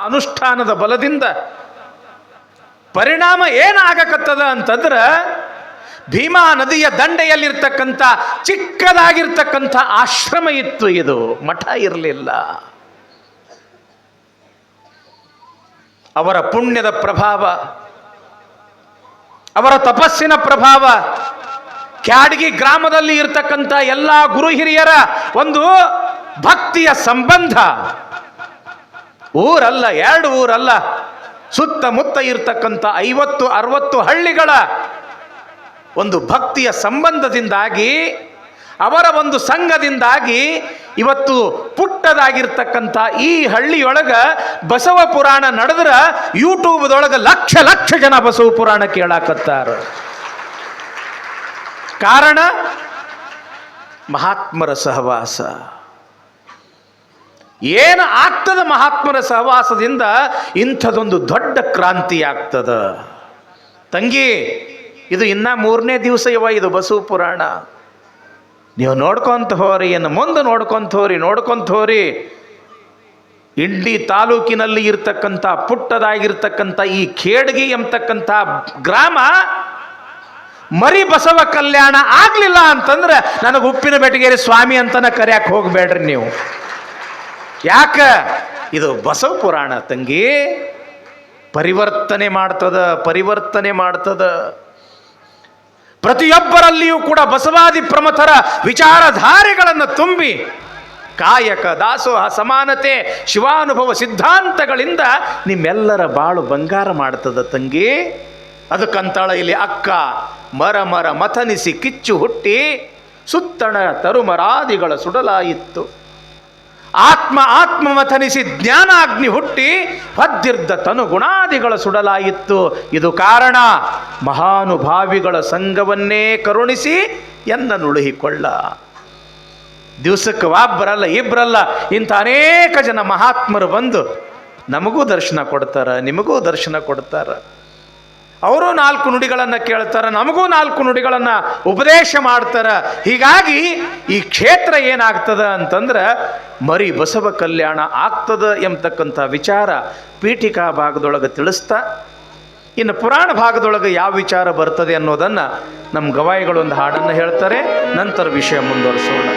ಅನುಷ್ಠಾನದ ಬಲದಿಂದ ಪರಿಣಾಮ ಏನಾಗಕತ್ತದ ಅಂತಂದ್ರೆ ಭೀಮಾ ನದಿಯ ದಂಡೆಯಲ್ಲಿರ್ತಕ್ಕಂಥ ಚಿಕ್ಕದಾಗಿರ್ತಕ್ಕಂಥ ಆಶ್ರಮ ಇತ್ತು. ಇದು ಮಠ ಇರಲಿಲ್ಲ. ಅವರ ಪುಣ್ಯದ ಪ್ರಭಾವ, ಅವರ ತಪಸ್ಸಿನ ಪ್ರಭಾವ, ಕ್ಯಾಡಗಿ ಗ್ರಾಮದಲ್ಲಿ ಇರ್ತಕ್ಕಂಥ ಎಲ್ಲ ಗುರು ಹಿರಿಯರ ಒಂದು ಭಕ್ತಿಯ ಸಂಬಂಧ, ಊರಲ್ಲ, 2 ಊರಲ್ಲ, ಸುತ್ತಮುತ್ತ ಇರ್ತಕ್ಕಂಥ 50-60 ಹಳ್ಳಿಗಳ ಒಂದು ಭಕ್ತಿಯ ಸಂಬಂಧದಿಂದಾಗಿ, ಅವರ ಒಂದು ಸಂಘದಿಂದಾಗಿ ಇವತ್ತು ಪುಟ್ಟದಾಗಿರ್ತಕ್ಕಂಥ ಈ ಹಳ್ಳಿಯೊಳಗ ಬಸವ ಪುರಾಣ ನಡೆದ್ರ ಯೂಟ್ಯೂಬ್ದೊಳಗೆ ಲಕ್ಷ ಜನ ಬಸವ ಪುರಾಣ ಕೇಳಾಕತ್ತಾರ. ಕಾರಣ ಮಹಾತ್ಮರ ಸಹವಾಸ. ಏನು ಆಗ್ತದ ಮಹಾತ್ಮರ ಸಹವಾಸದಿಂದ? ಇಂಥದೊಂದು ದೊಡ್ಡ ಕ್ರಾಂತಿ ಆಗ್ತದ ತಂಗಿ. ಇದು ಇನ್ನ 3ನೇ ದಿವಸ ಇದು ಬಸವ ಪುರಾಣ. ನೀವು ನೋಡ್ಕೊಂತ ಹೋರಿ, ಏನು ಮುಂದೆ ನೋಡ್ಕೊಂತ ಹೋರಿ. ಇಂಡಿ ತಾಲೂಕಿನಲ್ಲಿ ಇರ್ತಕ್ಕಂಥ ಪುಟ್ಟದಾಗಿರ್ತಕ್ಕಂಥ ಈ ಖೇಡ್ಗಿ ಎಂಬತಕ್ಕಂಥ ಗ್ರಾಮ ಮರಿ ಬಸವ ಕಲ್ಯಾಣ ಆಗ್ಲಿಲ್ಲ ಅಂತಂದ್ರೆ ನನಗೆ ಉಪ್ಪಿನ ಬೆಟಗೇರಿ ಸ್ವಾಮಿ ಅಂತನ ಕರೆಯಕ್ಕೆ ಹೋಗ್ಬೇಡ್ರಿ ನೀವು. ಯಾಕ? ಇದು ಬಸವ ಪುರಾಣ ತಂಗಿ. ಪರಿವರ್ತನೆ ಮಾಡ್ತದ. ಪ್ರತಿಯೊಬ್ಬರಲ್ಲಿಯೂ ಕೂಡ ಬಸವಾದಿ ಪ್ರಮಥರ ವಿಚಾರಧಾರೆಗಳನ್ನು ತುಂಬಿ ಕಾಯಕ, ದಾಸೋಹ, ಸಮಾನತೆ, ಶಿವಾನುಭವ ಸಿದ್ಧಾಂತಗಳಿಂದ ನಿಮ್ಮೆಲ್ಲರ ಬಾಳು ಬಂಗಾರ ಮಾಡ್ತದ ತಂಗಿ. ಅದಕ್ಕಂತಾಳ ಇಲ್ಲಿ ಅಕ್ಕ ಮರ ಮಥನಿಸಿ ಕಿಚ್ಚು ಹುಟ್ಟಿ ಸುತ್ತಣ ತರುಮರಾದಿಗಳ ಸುಡಲಾಯಿತ್ತು. ಆತ್ಮ ಮಥನಿಸಿ ಜ್ಞಾನಾಗ್ನಿ ಹುಟ್ಟಿ ಹೊದ್ದಿರ್ದ ತನು ಗುಣಾದಿಗಳ ಸುಡಲಾಯಿತ್ತು. ಇದು ಕಾರಣ ಮಹಾನುಭಾವಿಗಳ ಸಂಘವನ್ನೇ ಕರುಣಿಸಿ ಎನ್ನ ನುಳುಹಿಕೊಳ್ಳ. ದಿವಸಕ್ಕೆ ಒಬ್ಬರಲ್ಲ, ಇಬ್ಬರಲ್ಲ, ಇಂಥ ಅನೇಕ ಜನ ಮಹಾತ್ಮರು ಬಂದು ನಮಗೂ ದರ್ಶನ ಕೊಡ್ತಾರ, ನಿಮಗೂ ದರ್ಶನ ಕೊಡ್ತಾರ. ಅವರು 4 ನುಡಿಗಳನ್ನು ಕೇಳ್ತಾರೆ, ನಮಗೂ 4 ನುಡಿಗಳನ್ನು ಉಪದೇಶ ಮಾಡ್ತಾರೆ. ಹೀಗಾಗಿ ಈ ಕ್ಷೇತ್ರ ಏನಾಗ್ತದ ಅಂತಂದ್ರೆ ಮರಿ ಬಸವ ಕಲ್ಯಾಣ ಆಗ್ತದ ಎಂಬತಕ್ಕಂಥ ವಿಚಾರ ಪೀಠಿಕಾ ಭಾಗದೊಳಗೆ ತಿಳಿಸ್ತಾ, ಇನ್ನು ಪುರಾಣ ಭಾಗದೊಳಗೆ ಯಾವ ವಿಚಾರ ಬರ್ತದೆ ಅನ್ನೋದನ್ನು ನಮ್ಮ ಗವಾಯಿಗಳೊಂದು ಹಾಡನ್ನು ಹೇಳ್ತಾರೆ. ನಂತರ ವಿಷಯ ಮುಂದುವರಿಸೋಣ.